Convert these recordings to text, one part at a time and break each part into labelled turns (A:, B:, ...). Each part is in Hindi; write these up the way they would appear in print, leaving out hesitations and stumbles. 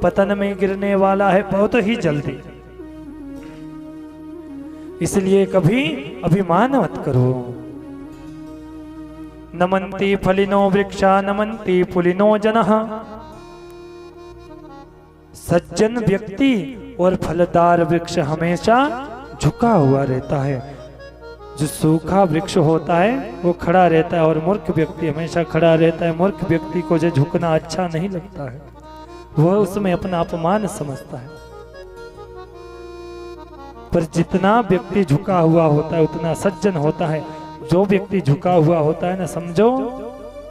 A: पतन में गिरने वाला है बहुत ही जल्दी। इसलिए कभी अभिमान मत करो। नमन्ति फलिनो वृक्षा नमन्ति पुलिनो जनः। सज्जन व्यक्ति और फलदार वृक्ष हमेशा झुका हुआ रहता है। जो सूखा वृक्ष होता है वो खड़ा रहता है और मूर्ख व्यक्ति हमेशा खड़ा रहता है। मूर्ख व्यक्ति को जो झुकना अच्छा नहीं लगता है, वह उसमें अपना अपमान समझता है। पर जितना व्यक्ति झुका हुआ होता है उतना सज्जन होता है। जो व्यक्ति झुका हुआ होता है ना, समझो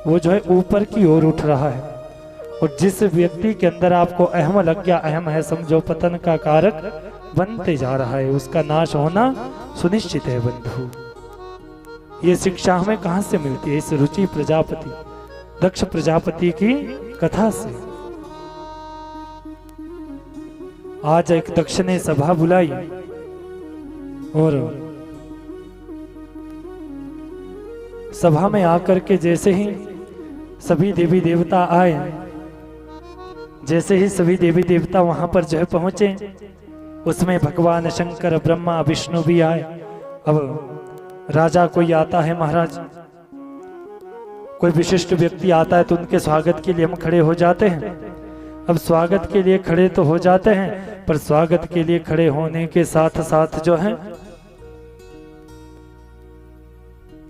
A: वो जो है ऊपर की ओर उठ रहा है। और जिस व्यक्ति के अंदर आपको अहम लग गया, अहम है समझो पतन का कारक बनते जा रहा है, उसका नाश होना सुनिश्चित है बंधु। ये शिक्षा हमें कहां से मिलती है? इस रुचि प्रजापति, दक्ष प्रजापति की कथा से। आज एक दक्ष ने सभा बुलाई और सभा में आकर के जैसे ही सभी देवी देवता आए, जैसे ही सभी देवी देवता वहां पर जो है पहुंचे, उसमें भगवान शंकर, ब्रह्मा, विष्णु भी आए। अब राजा कोई आता है, महाराज कोई विशिष्ट व्यक्ति आता है तो उनके स्वागत के लिए हम खड़े हो जाते हैं। अब स्वागत के लिए खड़े तो हो जाते हैं, पर स्वागत के लिए खड़े होने के साथ साथ जो है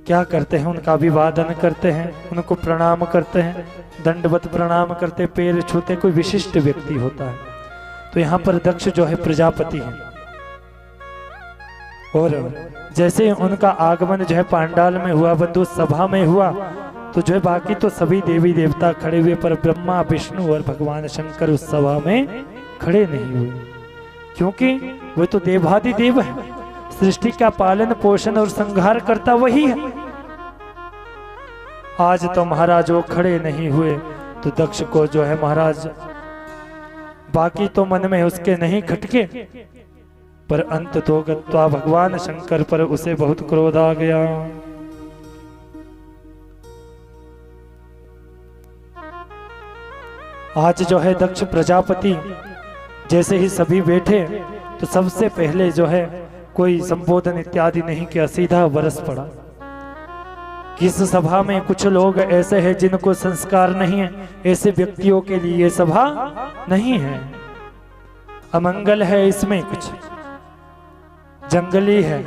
A: क्या करते हैं? उनका अभिवादन करते हैं, उनको प्रणाम करते हैं, दंडवत प्रणाम करते, पैर छूते। कोई विशिष्ट व्यक्ति होता है। तो यहाँ पर दक्ष जो है प्रजापति हैं और जैसे उनका आगमन जो है पांडाल में हुआ, बंधु सभा में हुआ, तो जो है बाकी तो सभी देवी देवता खड़े हुए, पर ब्रह्मा, विष्णु और भगवान शंकर उस सभा में खड़े नहीं हुए, क्योंकि वो तो देवाधिदेव है। सृष्टि का पालन पोषण और संहार करता वही है। आज तो महाराज वो खड़े नहीं हुए, तो दक्ष को जो है महाराज बाकी तो मन में उसके नहीं खटके, पर अंत तो गत्वा भगवान शंकर पर उसे बहुत क्रोध आ गया। आज जो है दक्ष प्रजापति जैसे ही सभी बैठे तो सबसे पहले जो है कोई संबोधन इत्यादि नहीं किया, सीधा बरस पड़ा। किस सभा में कुछ लोग ऐसे हैं जिनको संस्कार नहीं है, ऐसे व्यक्तियों के लिए ये सभा नहीं है। अमंगल है इसमें, कुछ जंगली है,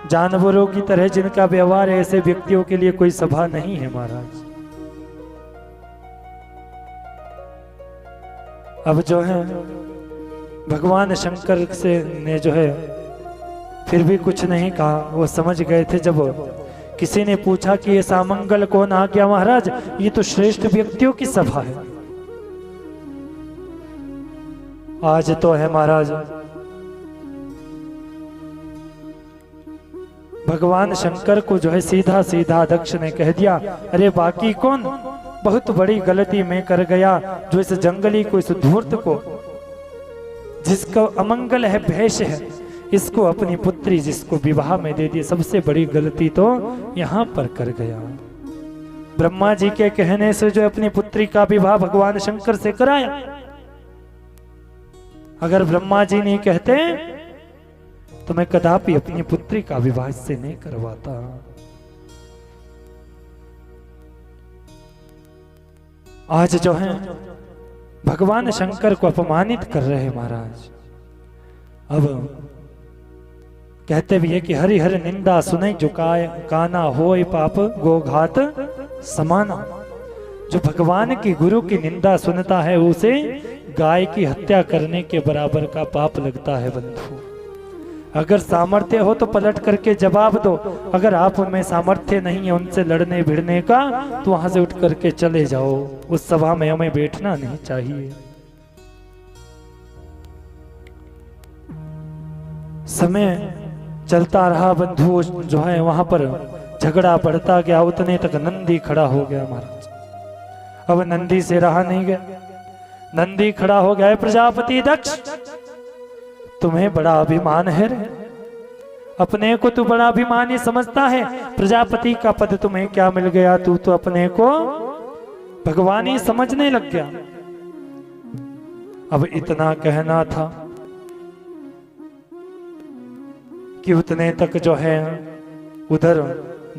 A: जानवरों की तरह जिनका व्यवहार है, ऐसे व्यक्तियों के लिए कोई सभा नहीं है महाराज। अब जो है भगवान शंकर से ने जो है फिर भी कुछ नहीं कहा। वो समझ गए थे। जब किसी ने पूछा कि ऐसा अमंगल कौन आ गया महाराज, ये तो श्रेष्ठ व्यक्तियों की सभा है। आज तो है महाराज भगवान शंकर को जो है सीधा सीधा दक्ष ने कह दिया, अरे बाकी कौन, बहुत बड़ी गलती मैं कर गया जो इस जंगली को, इस धूर्त को, जिसका अमंगल है, भेष है, इसको अपनी पुत्री जिसको विवाह में दे दी। सबसे बड़ी गलती तो यहां पर कर गया। ब्रह्मा जी के कहने से जो अपनी पुत्री का विवाह भगवान शंकर से कराया। अगर ब्रह्मा जी नहीं कहते तो मैं कदापि अपनी पुत्री का विवाह इससे नहीं करवाता। आज जो है भगवान शंकर को अपमानित कर रहे हैं महाराज। अब कहते भी है कि हरि हर निंदा सुने झुकाए, काना होए पाप गोघात समाना। जो भगवान की गुरु की निंदा सुनता है उसे गाय की हत्या करने के बराबर का पाप लगता है बंधु। अगर सामर्थ्य हो तो पलट करके जवाब दो, अगर आप उनमें सामर्थ्य नहीं है उनसे लड़ने भिड़ने का तो वहां से उठ करके चले जाओ। उस सभा में हमें बैठना नहीं चाहिए। समय चलता रहा बंधु, जो है वहां पर झगड़ा बढ़ता गया। उतने तक नंदी खड़ा हो गया महाराज। अब नंदी से रहा नहीं गया, नंदी खड़ा हो गया। प्रजापति दक्ष, तुम्हें बड़ा अभिमान है रे, अपने को तू बड़ा अभिमानी समझता है। प्रजापति का पद तुम्हें क्या मिल गया, तू तो अपने को भगवान ही समझने लग गया। अब इतना कहना था कि उतने तक जो है उधर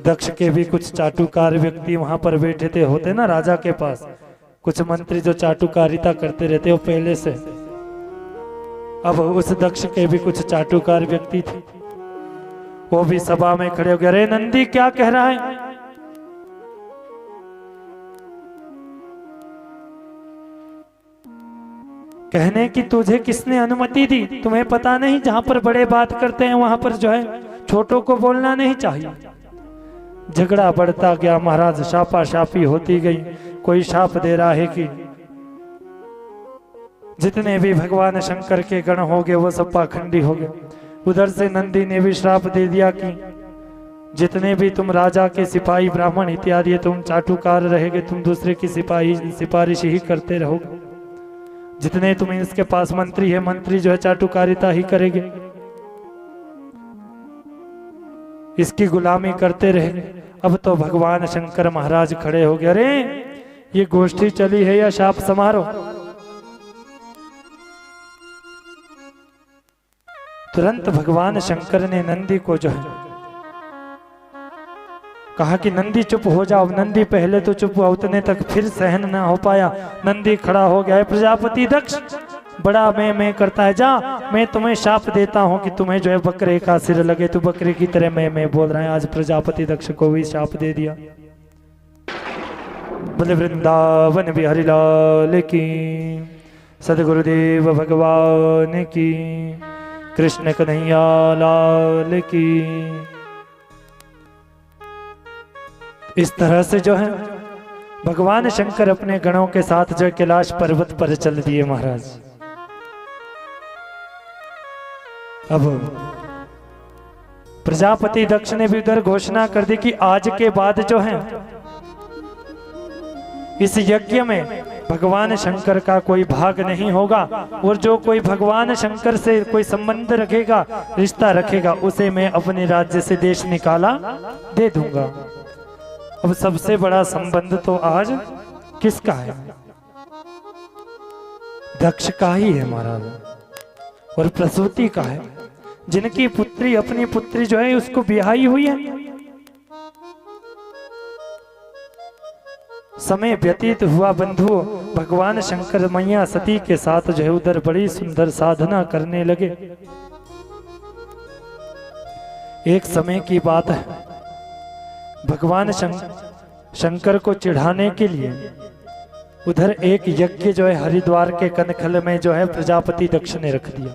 A: दक्ष के भी कुछ चाटुकार व्यक्ति वहां पर बैठे थे, होते ना राजा के पास कुछ मंत्री जो चाटुकारिता करते रहते हो पहले से। अब उस दक्ष के भी कुछ चाटुकार व्यक्ति थे, वो भी सभा में खड़े हो गए। अरे नंदी क्या कह रहा है? कहने की तुझे किसने अनुमति दी? तुम्हें पता नहीं जहां पर बड़े बात करते हैं वहां पर जो है छोटों को बोलना नहीं चाहिए। झगड़ा बढ़ता गया महाराज, शापा शापी होती गई। कोई शाप दे रहा है कि जितने भी भगवान शंकर के गण हो गए वो सब पाखंडी हो गए। उधर से नंदी ने भी श्राप दे दिया कि जितने भी तुम राजा के सिपाही ब्राह्मण इत्यादि तुम चाटुकार रहेगे, तुम दूसरे की सिफारिश ही करते रहोगे। जितने तुम इसके पास मंत्री है, मंत्री जो है चाटुकारिता ही करेंगे, इसकी गुलामी करते रहेंगे। अब तो भगवान शंकर महाराज खड़े हो गए। अरे ये गोष्ठी चली है या शाप समारोह? तुरंत भगवान शंकर ने नंदी को जो है कहा कि नंदी चुप हो जाओ। नंदी पहले तो चुप हुआ, उतने तक फिर सहन ना हो पाया, नंदी खड़ा हो गया। प्रजापति दक्ष बड़ा मैं करता है, जा मैं तुम्हें शाप देता हूं कि तुम्हें जो है बकरे का सिर लगे। तू बकरे की तरह मैं बोल रहा है। आज प्रजापति दक्ष को भी शाप दे दिया। बोले वृंदावन बिहारी लाल की, सदगुरुदेव भगवान की, कृष्ण कन्हैया लाल की। इस तरह से जो है भगवान शंकर अपने गणों के साथ जो कैलाश पर्वत पर चल दिए महाराज। अब प्रजापति दक्ष ने भी उधर घोषणा कर दी कि आज के बाद जो है इस यज्ञ में भगवान शंकर का कोई भाग नहीं होगा, और जो कोई भगवान शंकर से कोई संबंध रखेगा, रिश्ता रखेगा, उसे मैं अपने राज्य से देश निकाला दे दूंगा। अब सबसे बड़ा संबंध तो आज किसका है? दक्ष का ही है महाराज, और प्रसूति का है, जिनकी पुत्री अपनी पुत्री जो है उसको ब्याही हुई है। समय व्यतीत हुआ बंधुओं, भगवान शंकर मैया सती के साथ जो है उधर बड़ी सुंदर साधना करने लगे। एक समय की बात है, भगवान शंकर को चिढ़ाने के लिए उधर एक यज्ञ जो है हरिद्वार के कनखल में जो है प्रजापति दक्ष ने रख दिया।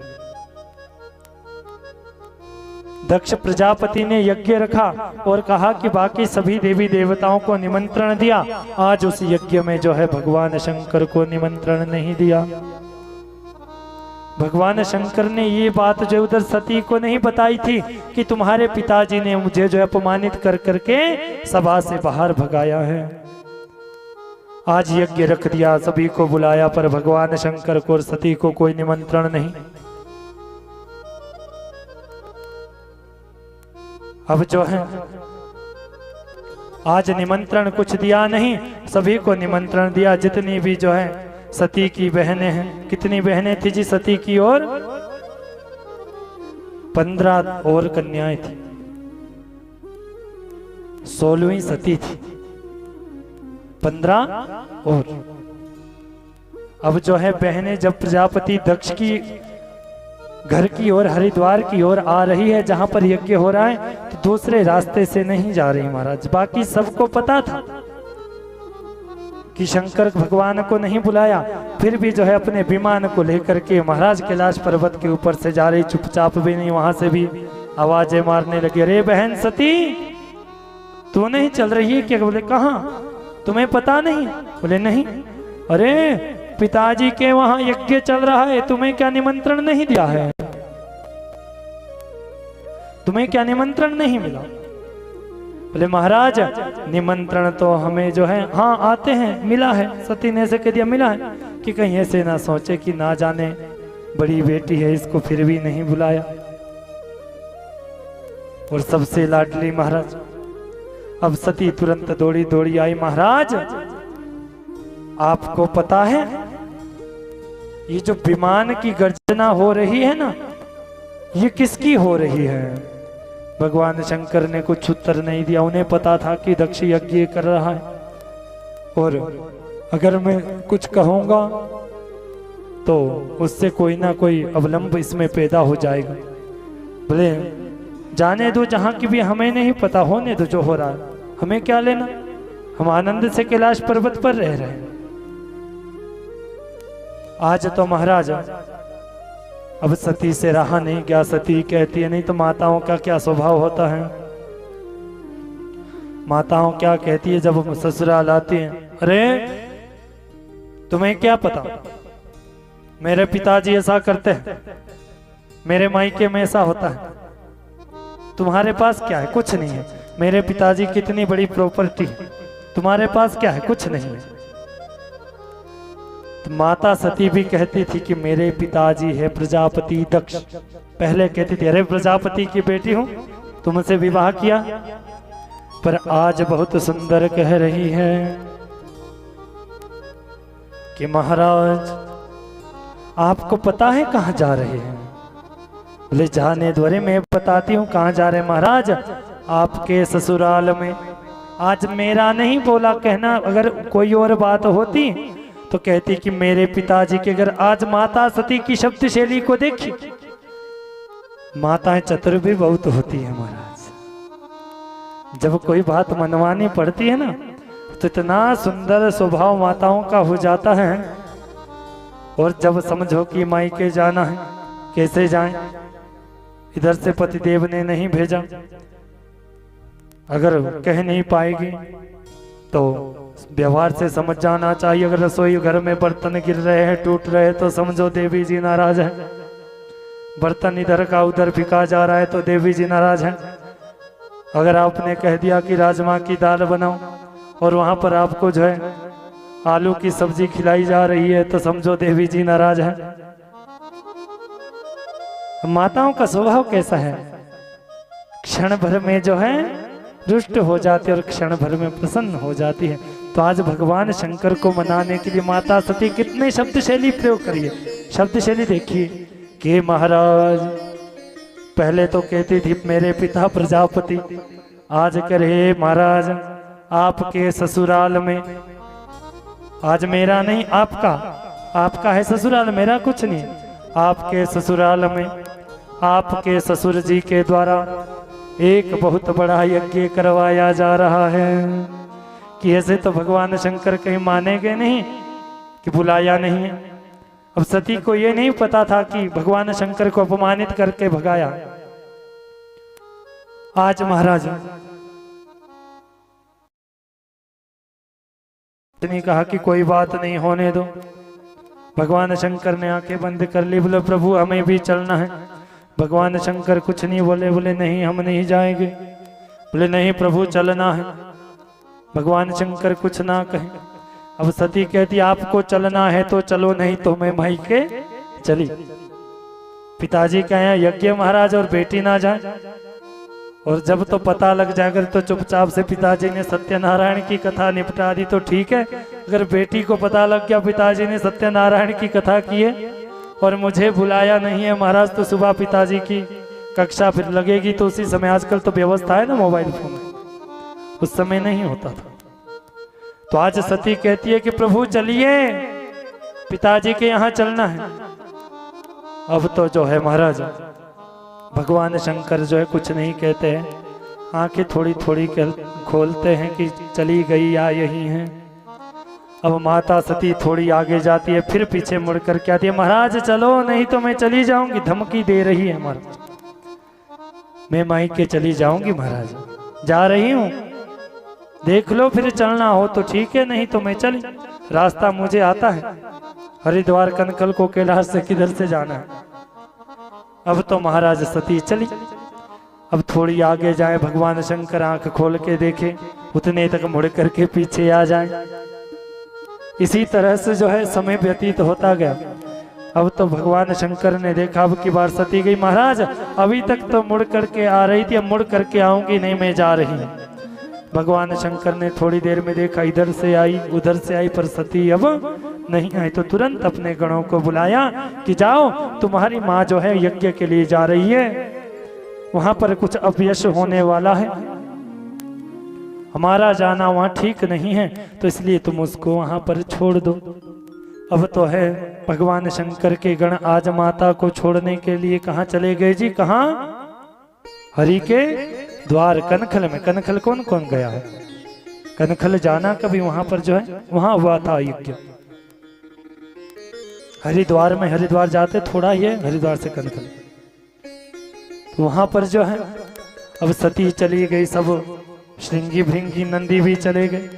A: दक्ष प्रजापति ने यज्ञ रखा और कहा कि बाकी सभी देवी देवताओं को निमंत्रण दिया, आज उस यज्ञ में जो है भगवान शंकर को निमंत्रण नहीं दिया। भगवान शंकर ने ये बात जो उधर सती को नहीं बताई थी कि तुम्हारे पिताजी ने मुझे जो है अपमानित कर करके सभा से बाहर भगाया है। आज यज्ञ रख दिया, सभी को बुलाया, पर भगवान शंकर को और सती को कोई निमंत्रण नहीं। अब जो है आज निमंत्रण कुछ दिया नहीं, सभी को निमंत्रण दिया। जितनी भी जो है सती की बहनें हैं, कितनी बहनें थी जी सती की? और 15 और कन्याएं थी, 16वीं सती थी, 15 और। अब जो है बहनें जब प्रजापति दक्ष की घर की ओर हरिद्वार की ओर आ रही है, जहां पर यज्ञ हो रहा है, तो दूसरे रास्ते से नहीं जा रही महाराज। बाकी सबको पता था कि शंकर भगवान को नहीं बुलाया, फिर भी जो है अपने विमान को लेकर के महाराज कैलाश पर्वत के ऊपर से जा रही, चुपचाप भी नहीं, वहां से भी आवाजें मारने लगी। अरे बहन सती, तू नहीं चल रही है क्या? बोले कहाँ, तुम्हें पता नहीं? बोले नहीं। अरे पिताजी के वहां यज्ञ चल रहा है, तुम्हें क्या निमंत्रण नहीं दिया है? तुम्हें क्या निमंत्रण नहीं मिला? बोले महाराज निमंत्रण तो हमें जो है हाँ आते हैं, मिला है। सती ने ऐसे कह दिया मिला है, कि कहीं ऐसे ना सोचे कि ना जाने बड़ी बेटी है, इसको फिर भी नहीं बुलाया। और सबसे लाडली महाराज। अब सती तुरंत दौड़ी दौड़ी आई। महाराज आपको पता है ये जो विमान की गर्जना हो रही है ना, ये किसकी हो रही है? भगवान शंकर ने कुछ उत्तर नहीं दिया। उन्हें पता था कि दक्ष यज्ञ कर रहा है, और अगर मैं कुछ कहूंगा तो उससे कोई ना कोई अवलंब इसमें पैदा हो जाएगा। बोले जाने दो, जहां की भी हमें नहीं पता, होने दो जो हो रहा है, हमें क्या लेना, हम आनंद से कैलाश पर्वत पर रह रहे हैं। आज तो महाराज अब सती से रहा नहीं गया। सती कहती है, नहीं तो माताओं का क्या स्वभाव होता है, माताओं क्या कहती है जब ससुराल आती हैं, अरे तुम्हें क्या पता, मेरे पिताजी ऐसा करते हैं, मेरे मायके में ऐसा होता है, तुम्हारे पास क्या है, कुछ नहीं है। मेरे पिताजी कितनी बड़ी प्रॉपर्टी है, तुम्हारे पास क्या है, कुछ नहीं है। तो माता सती भी कहती थी कि मेरे पिताजी है प्रजापति दक्ष। पहले कहती थी, अरे प्रजापति की बेटी हूं, तुमसे विवाह किया। पर आज बहुत सुंदर कह रही है कि महाराज आपको पता है कहां जा रहे हैं? बोले जाने दो, अरे मैं बताती हूँ कहां जा रहे हैं महाराज, आपके ससुराल में। आज मेरा नहीं बोला कहना, अगर कोई और बात होती तो कहती कि मेरे पिताजी के घर। आज माता सती की शब्द शैली को देखी, माताएं चतुर भी बहुत होती है महाराज। जब कोई बात मनवानी पड़ती है ना, तो इतना सुंदर स्वभाव माताओं का हो जाता है। और जब समझो कि मायके जाना है, कैसे जाएं, इधर से पतिदेव ने नहीं भेजा, अगर कह नहीं पाएगी तो व्यवहार से समझ जाना चाहिए। अगर रसोई घर में बर्तन गिर रहे हैं, टूट रहे हैं, तो समझो देवी जी नाराज है। बर्तन इधर का उधर फेंका जा रहा है तो देवी जी नाराज है। अगर आपने कह दिया कि राजमा की दाल बनाओ और वहां पर आपको जो है आलू की सब्जी खिलाई जा रही है, तो समझो देवी जी नाराज है। माताओं का स्वभाव कैसा है, क्षण भर में जो है रुष्ट हो जाती है और क्षण भर में प्रसन्न हो जाती है। तो आज भगवान शंकर को मनाने के लिए माता सती कितने शब्द शैली प्रयोग करिए। शब्द शैली देखिए कि महाराज पहले तो कहती थी मेरे पिता प्रजापति, आज करे महाराज आपके ससुराल में। आज मेरा नहीं आपका, आपका है ससुराल, मेरा कुछ नहीं। आपके ससुराल में आपके ससुर जी के द्वारा एक बहुत बड़ा यज्ञ करवाया जा रहा है। कि ऐसे तो भगवान शंकर कहीं मानेंगे नहीं कि बुलाया नहीं है। अब सती को यह नहीं पता था कि भगवान शंकर को अपमानित करके भगाया। आज महाराज ने कहा कि कोई बात नहीं, होने दो। भगवान शंकर ने आंखें बंद कर ली। बोले प्रभु हमें भी चलना है। भगवान शंकर कुछ नहीं बोले, बोले नहीं हम नहीं जाएंगे। बोले नहीं प्रभु चलना है। भगवान शंकर कुछ ना कहे। अब सती कहती आपको चलना है तो चलो, नहीं तो मैं मायके चली। पिताजी कहे यज्ञ महाराज और बेटी ना जाए। और जब तो पता लग जाएगा तो चुपचाप से पिताजी ने सत्यनारायण की कथा निपटा दी तो ठीक है। अगर बेटी को पता लग गया पिताजी ने सत्यनारायण की कथा की है और मुझे बुलाया नहीं है महाराज, तो सुबह पिताजी की कक्षा फिर लगेगी। तो उसी समय, आजकल तो व्यवस्था है ना मोबाइल फोन, उस समय नहीं होता था। तो आज सती कहती है कि प्रभु चलिए, पिताजी के यहाँ चलना है। अब तो जो है महाराज भगवान शंकर जो है कुछ नहीं कहते हैं, आंखें थोड़ी थोड़ी खोलते हैं कि चली गई या यही है। अब माता सती थोड़ी आगे जाती है, फिर पीछे मुड़ कर क्या आती है, महाराज चलो नहीं तो मैं चली जाऊंगी। धमकी दे रही है महाराज, मैं मायके चली जाऊंगी महाराज, जा रही हूं, देख लो फिर चलना हो तो ठीक है, नहीं तो मैं चली। रास्ता मुझे आता है, हरिद्वार कनकल को कैलाश से किधर से जाना है। अब तो महाराज सती चली। अब थोड़ी आगे जाए, भगवान शंकर आंख खोल के देखे, उतने तक मुड़ करके पीछे आ जाए। इसी तरह से जो है समय व्यतीत होता गया। अब तो भगवान शंकर ने देखा अब की बार सती गई। महाराज अभी तक तो मुड़ करके आ रही थी, अब मुड़ करके आऊंगी नहीं, मैं जा रही हूँ। भगवान शंकर ने थोड़ी देर में देखा, इधर से आई उधर से आई, पर सती अब नहीं आई। तो तुरंत अपने गणों को बुलाया कि जाओ, तुम्हारी माँ जो है यज्ञ के लिए जा रही है, वहां पर कुछ अपयश होने वाला है, हमारा जाना वहां ठीक नहीं है, तो इसलिए तुम उसको वहां पर छोड़ दो। अब तो है भगवान शंकर के गण आज माता को छोड़ने के लिए कहाँ चले गए जी? कहाँ? हरि के द्वार कनखल में। कनखल कौन कौन गया है? कनखल जाना कभी? वहां पर जो है वहां हुआ था यज्ञ। हरिद्वार में, हरिद्वार जाते थोड़ा ही है हरिद्वार से कनखल, तो वहां पर जो है अब सती चली गई, सब श्रृंगी भृंगी नंदी भी चले गए।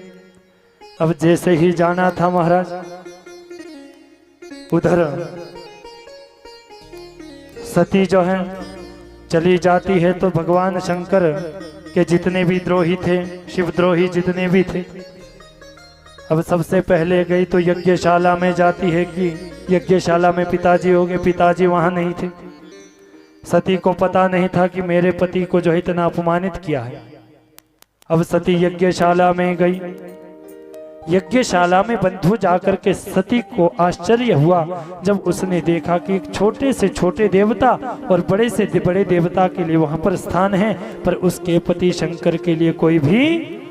A: अब जैसे ही जाना था महाराज, उधर सती जो है चली जाती है, तो भगवान शंकर के जितने भी द्रोही थे, शिवद्रोही जितने भी थे, अब सबसे पहले गई तो यज्ञशाला में जाती है कि यज्ञशाला में पिताजी हो गए, पिताजी वहां नहीं थे। सती को पता नहीं था कि मेरे पति को जो है इतना अपमानित किया है। अब सती यज्ञशाला में गई। यज्ञशाला में बंधु जाकर के सती को आश्चर्य हुआ जब उसने देखा कि एक छोटे से छोटे देवता और बड़े से बड़े देवता के लिए वहां पर स्थान है, पर उसके पति शंकर के लिए कोई भी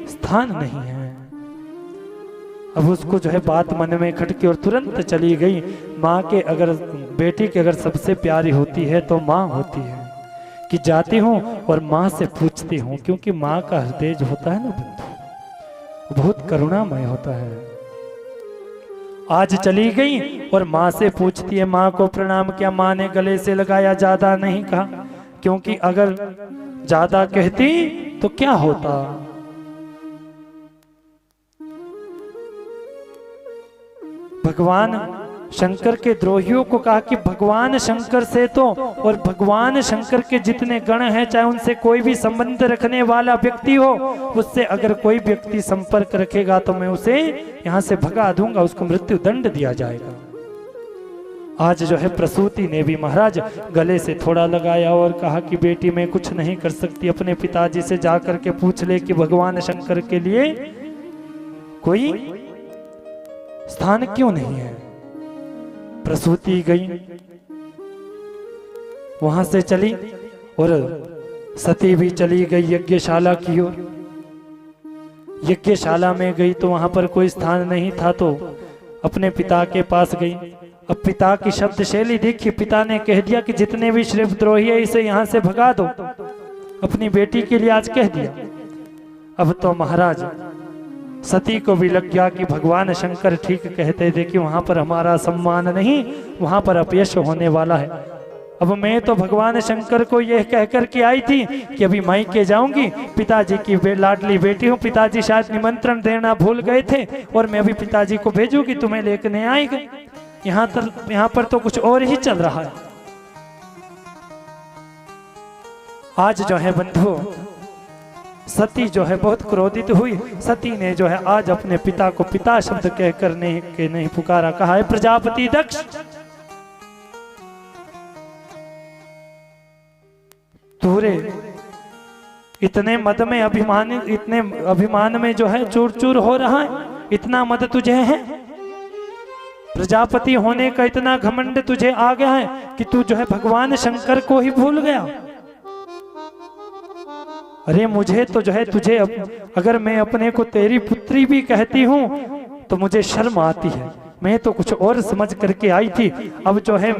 A: स्थान नहीं है। अब उसको जो है बात मन में खटकी और तुरंत चली गई। माँ के अगर, बेटी की अगर सबसे प्यारी होती है तो माँ होती है, कि जाती हूँ और माँ से पूछती हूँ, क्योंकि माँ का हृदय जो होता है ना बंधु, बहुत करुणामय होता है। आज चली गई और माँ से पूछती है, माँ को प्रणाम किया, माँ ने गले से लगाया, ज्यादा नहीं कहा, क्योंकि अगर ज्यादा कहती तो क्या होता। भगवान शंकर के द्रोहियों को कहा कि भगवान शंकर से तो, और भगवान शंकर के जितने गण हैं, चाहे उनसे कोई भी संबंध रखने वाला व्यक्ति हो, उससे अगर कोई व्यक्ति संपर्क रखेगा तो मैं उसे यहां से भगा दूंगा, उसको मृत्यु दंड दिया जाएगा। आज जो है प्रसूति ने भी महाराज गले से थोड़ा लगाया और कहा कि बेटी मैं कुछ नहीं कर सकती, अपने पिताजी से जाकर के पूछ ले कि भगवान शंकर के लिए कोई स्थान क्यों नहीं है। प्रसूति गई, वहां से चली और सती भी चली गई यज्ञशाला की ओर। यज्ञशाला में गई तो वहां पर कोई स्थान नहीं था, तो अपने पिता के पास गई। अब पिता की शब्द शैली देखिए, पिता ने कह दिया कि जितने भी शिवद्रोही है इसे यहां से भगा दो, अपनी बेटी के लिए आज कह दिया। अब तो महाराज सती को भी लग गया कि भगवान शंकर ठीक कहते थे कि वहां पर हमारा सम्मान नहीं, वहां पर अपयश होने वाला है। अब मैं तो भगवान शंकर को यह कह कर के आई थी कि अभी मायके जाऊंगी, पिताजी की लाडली बेटी हूँ, पिताजी शायद निमंत्रण देना भूल गए थे और मैं अभी पिताजी को भेजूंगी, तुम्हें लेकर आएंगे। यहाँ पर तो कुछ और ही चल रहा है। आज जो है बंधु सती जो है बहुत क्रोधित हुई। सती ने जो है आज अपने पिता को पिता शब्द कह करने के नहीं पुकारा, कहा है प्रजापति दक्ष, तूरे इतने मद में अभिमान, इतने अभिमान में जो है चूर चूर हो रहा है, इतना मद तुझे है, प्रजापति होने का इतना घमंड तुझे आ गया है कि तू जो है भगवान शंकर को ही भूल गया। अरे मुझे तो जो है तुझे अगर मैं अपने को तेरी पुत्री भी कहती हूँ तो मुझे शर्म आती है, मैं तो कुछ और समझ करके आई थी। अब जो है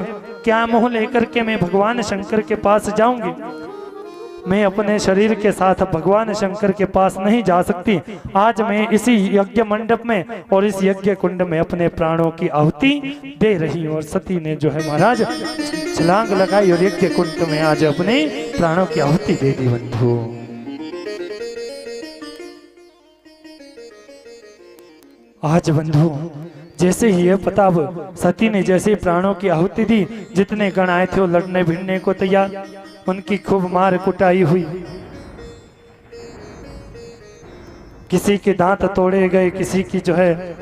A: क्या मुंह लेकर के मैं भगवान शंकर के पास जाऊंगी, मैं अपने शरीर के साथ भगवान शंकर के पास नहीं जा सकती। आज मैं इसी यज्ञ मंडप में और इस यज्ञ कुंड में अपने प्राणों की आहुति दे रही हूँ। और सती ने जो है महाराज छलांग लगाई और यज्ञ कुंड में आज अपने प्राणों की आहुति दे दी। बंधु आज बंधु जैसे ही ये पता, सती ने जैसे प्राणों की आहुति दी, जितने गण आए थे वो लड़ने भिड़ने को तैयार, उनकी खूब मार कुटाई हुई, किसी के दांत तोड़े गए, किसी की जो है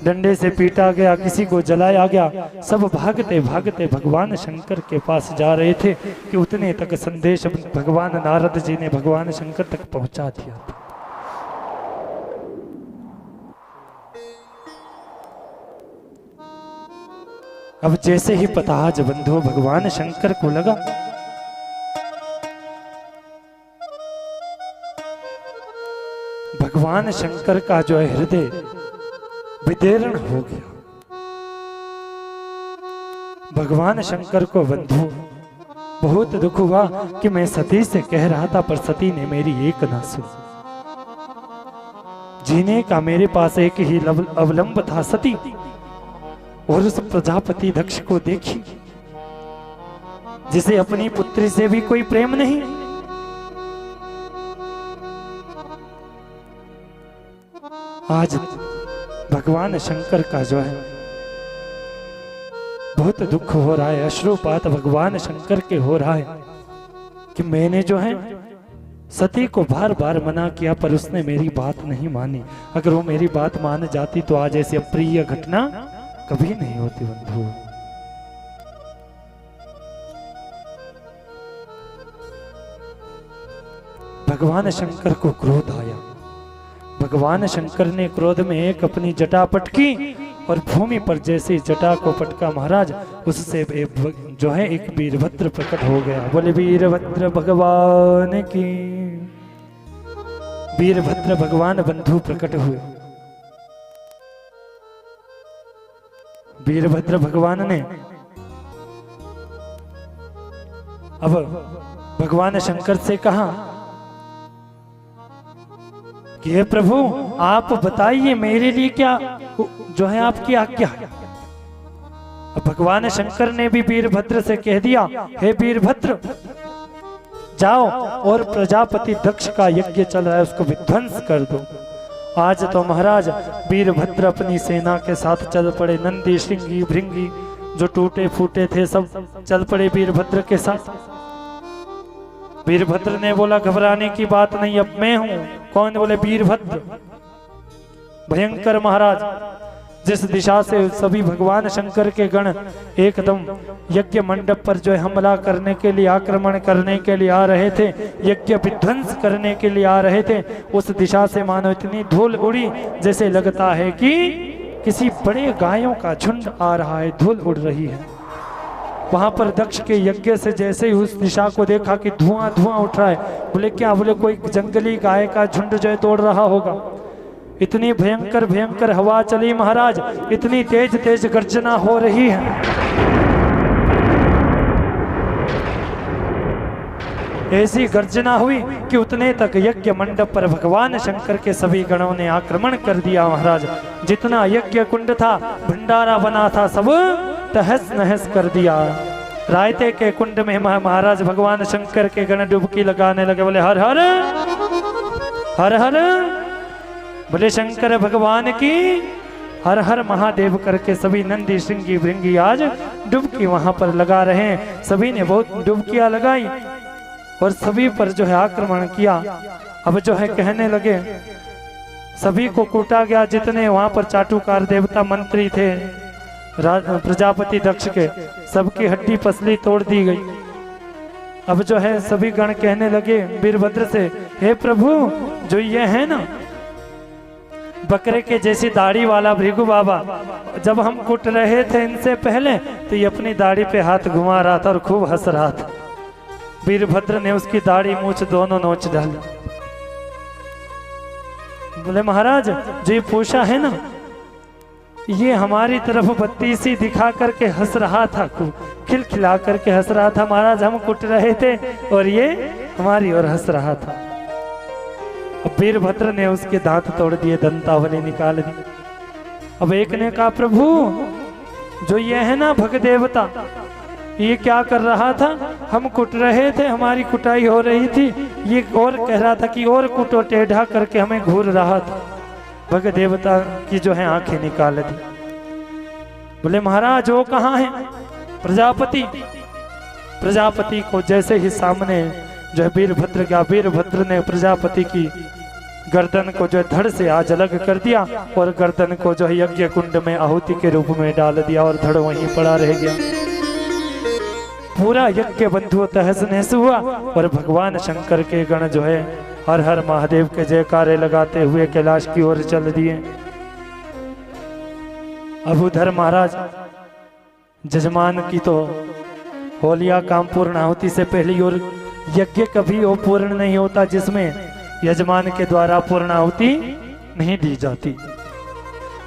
A: डंडे से पीटा गया, किसी को जलाया गया। सब भागते भागते भगवान शंकर के पास जा रहे थे कि उतने तक संदेश भगवान नारद जी ने भगवान शंकर तक पहुंचा दिया था। अब जैसे ही पताज बंधु भगवान शंकर को लगा, भगवान शंकर का जो है हृदय विदीर्ण हो गया। भगवान शंकर को बंधु बहुत दुख हुआ कि मैं सती से कह रहा था पर सती ने मेरी एक ना सुनी। जीने का मेरे पास एक ही अवलंब था सती, और उस प्रजापति दक्ष को देखी जिसे अपनी पुत्री से भी कोई प्रेम नहीं। आज भगवान शंकर का जो है बहुत दुख हो रहा है, अश्रुपात भगवान शंकर के हो रहा है कि मैंने जो है सती को बार बार मना किया पर उसने मेरी बात नहीं मानी। अगर वो मेरी बात मान जाती तो आज ऐसी अप्रिय घटना कभी नहीं होती बंधु। भगवान शंकर को क्रोध आया। भगवान शंकर ने क्रोध में एक अपनी जटा पटकी और भूमि पर जैसे जटा को पटका महाराज, उससे जो है एक वीरभद्र प्रकट हो गया। बोले वीरभद्र भगवान की। वीरभद्र भगवान बंधु प्रकट हुए। वीरभद्र भगवान ने अब भगवान शंकर से कहा कि हे प्रभु आप बताइए मेरे लिए क्या जो है आपकी आज्ञा। अब भगवान शंकर ने भी वीरभद्र से कह दिया, हे वीरभद्र जाओ और प्रजापति दक्ष का यज्ञ चल रहा है उसको विध्वंस कर दो। आज तो महाराज वीरभद्र अपनी सेना के साथ चल पड़े। नंदी श्रृंगी भृंगी जो टूटे फूटे थे सब चल पड़े वीरभद्र के साथ। वीरभद्र ने बोला घबराने की बात नहीं, अब मैं हूं। कौन? बोले वीरभद्र। भयंकर महाराज जिस दिशा से सभी भगवान शंकर के गण एकदम यज्ञ मंडप पर जो है हमला करने के लिए, आक्रमण करने के लिए आ रहे थे, यज्ञ विध्वंस करने के लिए आ रहे थे, उस दिशा से मानो इतनी धूल उड़ी जैसे लगता है कि किसी बड़े गायों का झुंड आ रहा है, धूल उड़ रही है। वहां पर दक्ष के यज्ञ से जैसे ही उस दिशा को देखा कि धुआं धुआं उठ रहा है, बोले क्या? बोले कोई जंगली गाय का झुंड जो है तोड़ रहा होगा। इतनी भयंकर भयंकर हवा चली महाराज, इतनी तेज तेज गर्जना हो रही है। ऐसी गर्जना हुई कि उतने तक यज्ञ मंडप पर भगवान शंकर के सभी गणों ने आक्रमण कर दिया महाराज। जितना यज्ञ कुंड था, भंडारा बना था, सब तहस नहस कर दिया। रायते के कुंड में महाराज भगवान शंकर के गण डुबकी लगाने लगे। बोले हर हर हर हर, बोले शंकर भगवान की हर हर महादेव करके सभी नंदी श्रृंगी भृंगी आज डुबकी वहां पर लगा रहे हैं। सभी ने बहुत डुबकियां लगाई और सभी पर जो है आक्रमण किया। अब जो है कहने लगे, सभी को कूटा गया जितने वहां पर चाटुकार देवता मंत्री थे प्रजापति दक्ष के, सबकी हड्डी पसली तोड़ दी गई। अब जो है सभी गण कहने लगे वीरभद्र से, हे प्रभु जो ये है ना बकरे के जैसी दाढ़ी वाला भृगु बाबा, जब हम कुट रहे थे इनसे पहले तो ये अपनी दाढ़ी पे हाथ घुमा रहा था और खूब हंस रहा था। वीरभद्र ने उसकी दाढ़ी मूछ दोनों नोच डाली। बोले महाराज जो ये पूछा है ना, ये हमारी तरफ बत्ती सी दिखा करके हंस रहा था, खूब खिलखिला करके हंस रहा था। महाराज हम कुट रहे थे और ये हमारी ओर हंस रहा था। अब वीरभद्र ने उसके दांत तोड़ दिए, दंतावली निकाल दी। अब एक ने कहा प्रभु जो ये है ना भग देवता, ये क्या कर रहा था? हम कुट रहे थे, हमारी कुटाई हो रही थी, ये और कह रहा था कि और कुटो, टेढ़ा करके हमें घूर रहा था। भग देवता की जो है आंखें निकाल दी। बोले महाराज वो कहाँ है? प्रजापति। प्रजापति को जैसे ही सामने जो है वीरभद्र गया, वीरभद्र ने प्रजापति की गर्दन को जो है धड़ से आज अलग कर दिया और गर्दन को जो है यज्ञ कुंड में आहुति के रूप में डाल दिया और धड़ वहीं पड़ा रह गया। पूरा यज्ञ बंधु तहस नहस हुआ और भगवान शंकर के गण जो है हर हर महादेव के जयकारे लगाते हुए कैलाश की ओर चल दिए। अब उधर महाराज जजमान की तो होलिया काम पूर्ण आहुति से पहली और यज्ञ कभी वो पूर्ण नहीं होता जिसमें यजमान के द्वारा पूर्ण आहुति नहीं दी जाती।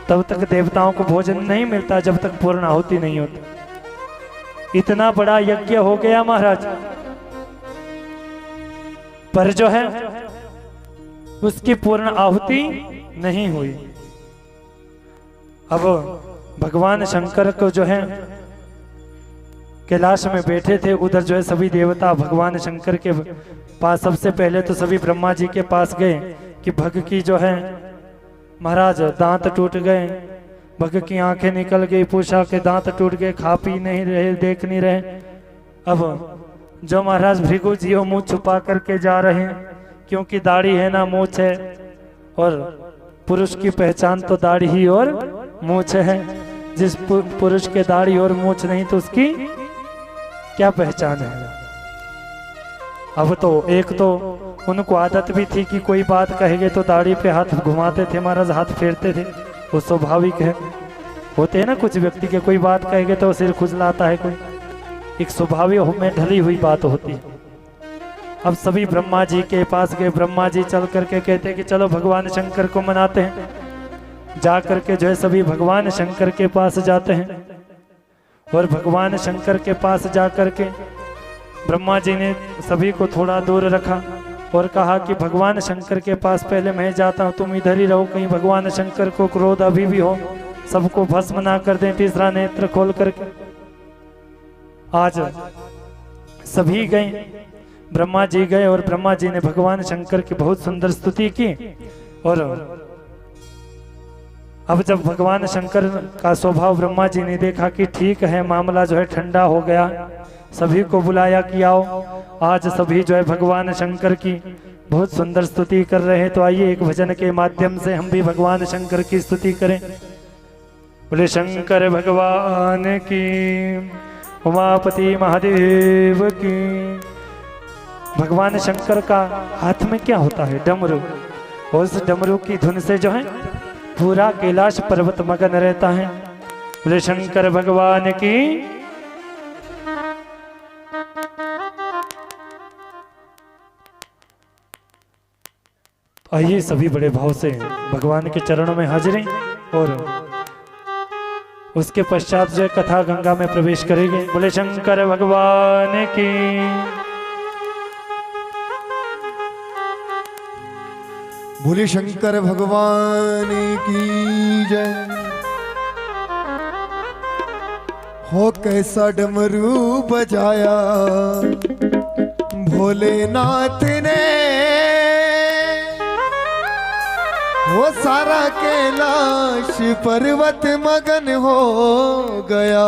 A: तब तक देवताओं को भोजन नहीं मिलता जब तक पूर्ण आहुति नहीं होती। इतना बड़ा यज्ञ हो गया महाराज, पर जो है उसकी पूर्ण आहुति नहीं हुई। अब भगवान शंकर को जो है कैलाश में बैठे थे, उधर जो है सभी देवता भगवान शंकर के पास सबसे पहले तो सभी ब्रह्मा जी के पास गए कि भग की जो है महाराज दांत टूट गए, भग की आंखें निकल गई, पूछा के दांत टूट गए, खा पी नहीं रहे, देख नहीं रहे। अब जो महाराज भृगु जी वो मुंह छुपा करके जा रहे हैं क्योंकि दाढ़ी है ना मूछ है, और पुरुष की पहचान तो दाढ़ी ही और मूछ है। जिस पुरुष के दाढ़ी और मूछ नहीं तो उसकी क्या पहचान है। अब तो एक तो उनको आदत भी थी कि कोई बात कहेंगे तो दाढ़ी पे हाथ घुमाते थे महाराज, हाथ फेरते थे, वो स्वाभाविक है। होते हैं ना कुछ व्यक्ति के कोई बात कहेंगे तो सिर खुजलाता है, कोई एक स्वाभाविक में ढली हुई बात होती है। अब सभी ब्रह्मा जी के पास गए, ब्रह्मा जी चल करके कहते हैं कि चलो भगवान शंकर को मनाते हैं। जा करके जो है सभी भगवान शंकर के पास जाते हैं और भगवान शंकर के पास जा करके ब्रह्मा जी ने सभी को थोड़ा दूर रखा और कहा कि भगवान शंकर के पास पहले मैं जाता हूँ, तुम इधर ही रहो, कहीं भगवान शंकर को क्रोध अभी भी हो, सबको भस्म ना कर दें तीसरा नेत्र खोल करके। आज सभी गए, ब्रह्मा जी गए और ब्रह्मा जी ने भगवान शंकर की बहुत सुंदर स्तुति की। और अब जब भगवान शंकर का स्वभाव ब्रह्मा जी ने देखा कि ठीक है मामला जो है ठंडा हो गया, सभी को बुलाया कि आओ आज सभी जो है भगवान शंकर की बहुत सुंदर स्तुति कर रहे हैं, तो आइए एक भजन के माध्यम से हम भी भगवान शंकर की स्तुति करें। बोले शंकर भगवान की, उमापति महादेव की। भगवान शंकर का हाथ में क्या होता है? डमरू। और उस डमरू की धुन से जो है पूरा कैलाश पर्वत मगन रहता है। बोले शंकर भगवान की। आइए सभी बड़े भाव से भगवान के चरणों में हाजिरी और उसके पश्चात जो कथा गंगा में प्रवेश करेंगे। बोले शंकर भगवान की।
B: बोले शंकर भगवान की जय। हो कैसा डमरू बजाया भोलेनाथ ने, वो सारा कैलाश पर्वत मगन हो गया।